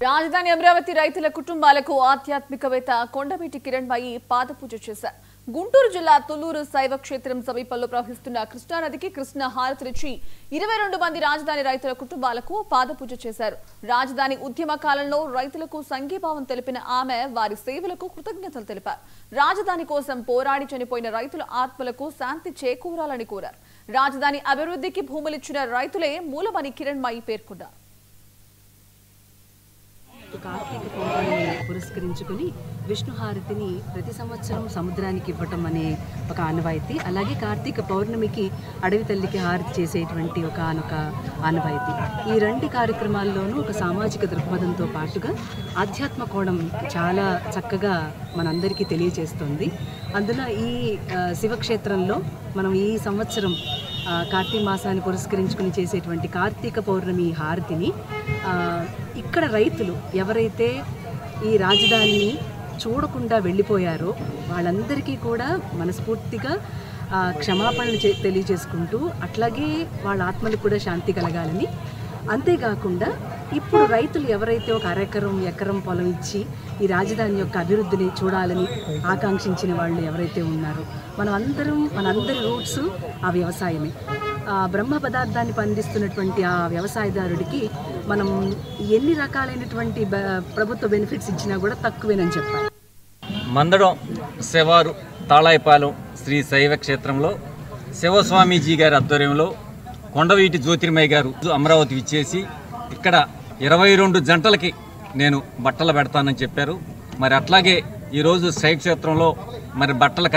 రాజధాని అమరావతి రైతుల కుటుంబాలకు ఆధ్యాత్మికవేత్త కొండవీటి కిరణ్మయి పాదపూజ చేశారు. గుంటూరు జిల్లా తుళ్లూరు శైవ క్షేత్రం సమీపంలో ప్రవహిస్తున్న కృష్ణానదికి కృష్ణ హారతినిచ్చి 22 మంది రాజధాని రైతుల కుటుంబాలకు పాదపూజ చేశారు. రాజధాని ఉద్యమ కాలంలో రైతులకు సంఘీభావం తెలిపిన ఆమె వారి సేవలకు కృతజ్ఞతలు తెలిపారు. రాజధాని కోసం పోరాడి చనిపోయిన రైతుల ఆత్మలకు శాంతి చేకూరాలని కోరారు. రాజధాని అభివృద్ధికి భూములిచ్చిన రైతులే మూలమని కిరణ్మయి పేర్కొన్నారు. కార్తీక పౌర్ణమిని పురస్కరించుకుని విష్ణుహారతిని ప్రతి సంవత్సరం సముద్రానికి ఇవ్వటం అనే ఒక ఆనవాయితీ, అలాగే కార్తీక పౌర్ణమికి అడవి తల్లికి హారతి చేసేటువంటి ఒక ఆనవాయితీ. ఈ రెండు కార్యక్రమాల్లోనూ ఒక సామాజిక దృక్పథంతో పాటుగా ఆధ్యాత్మ కోణం చాలా చక్కగా మనందరికీ తెలియజేస్తుంది. అందున ఈ శివక్షేత్రంలో మనం ఈ సంవత్సరం కార్తీక మాసాన్ని పురస్కరించుకుని చేసేటువంటి కార్తీక పౌర్ణమి హారతిని ఇక్కడ రైతులు ఎవరైతే ఈ రాజధానిని చూడకుండా వెళ్ళిపోయారో వాళ్ళందరికీ కూడా మనస్ఫూర్తిగా క్షమాపణలు తెలియజేసుకుంటూ, అట్లాగే వాళ్ళ ఆత్మలకు కూడా శాంతి కలగాలని, అంతేకాకుండా ఇప్పుడు రైతులు ఎవరైతే ఒక ఎకరం పొలం ఇచ్చి ఈ రాజధాని యొక్క అభివృద్ధిని చూడాలని ఆకాంక్షించిన వాళ్ళు ఎవరైతే ఉన్నారో మనందరి రూట్స్ ఆ వ్యవసాయమే. బ్రహ్మ పదార్థాన్ని పండిస్తున్నటువంటి ఆ వ్యవసాయదారుడికి మనం ఎన్ని రకాలైనటువంటి ప్రభుత్వ బెనిఫిట్స్ ఇచ్చినా కూడా తక్కువేనని చెప్పాలి. మందడం శివారు తాళాయిపాలెం శ్రీ శైవ క్షేత్రంలో శివస్వామీజీ గారి ఆధ్వర్యంలో కొండవీటి జ్యోతిర్మయ్య గారు అమరావతి ఇచ్చేసి ఇక్కడ 22 జంటలకి నేను బట్టలు పెడతానని చెప్పారు. మరి అట్లాగే ఈరోజు శైవ క్షేత్రంలో మరి బట్టలు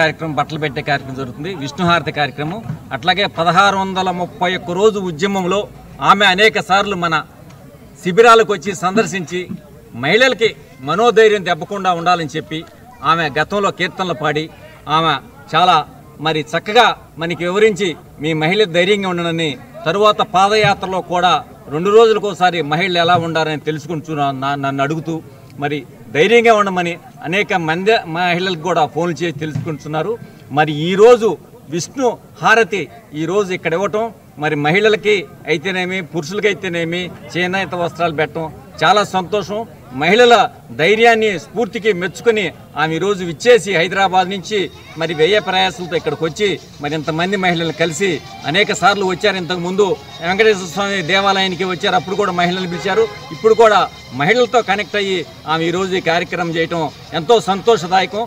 పెట్టే కార్యక్రమం జరుగుతుంది, విష్ణుహారతి కార్యక్రమం. అట్లాగే 1631 రోజు ఉద్యమంలో ఆమె అనేక సార్లు మన శిబిరాలకు వచ్చి సందర్శించి మహిళలకి మనోధైర్యం దెబ్బకుండా ఉండాలని చెప్పి ఆమె గతంలో కీర్తనలు పాడి ఆమె చాలా మరి చక్కగా మనకి వివరించి మీ మహిళ ధైర్యంగా ఉండనని, తరువాత పాదయాత్రలో కూడా 2 రోజులకు ఒకసారి మహిళలు ఎలా ఉండాలని తెలుసుకుంటున్నా నన్ను అడుగుతూ మరి ధైర్యంగా ఉండమని అనేక మంది మహిళలకు కూడా ఫోన్లు చేసి తెలుసుకుంటున్నారు. మరి ఈరోజు విష్ణు హారతి ఈరోజు ఇక్కడ ఇవ్వటం మరి మహిళలకి అయితేనేమి పురుషులకి అయితేనేమి చేనేత వస్త్రాలు పెట్టడం చాలా సంతోషం. మహిళల ధైర్యాన్ని స్ఫూర్తికి మెచ్చుకొని ఆమె ఈరోజు విచ్చేసి హైదరాబాద్ నుంచి మరి వ్యయ ప్రయాసాలతో ఇక్కడికి వచ్చి మరి ఇంతమంది మహిళలు కలిసి అనేక సార్లు వచ్చారు. ఇంతకుముందు వెంకటేశ్వర స్వామి దేవాలయానికి వచ్చారు, అప్పుడు కూడా మహిళలు పిలిచారు. ఇప్పుడు కూడా మహిళలతో కనెక్ట్ అయ్యి ఆమె ఈరోజు ఈ కార్యక్రమం చేయటం ఎంతో సంతోషదాయకం.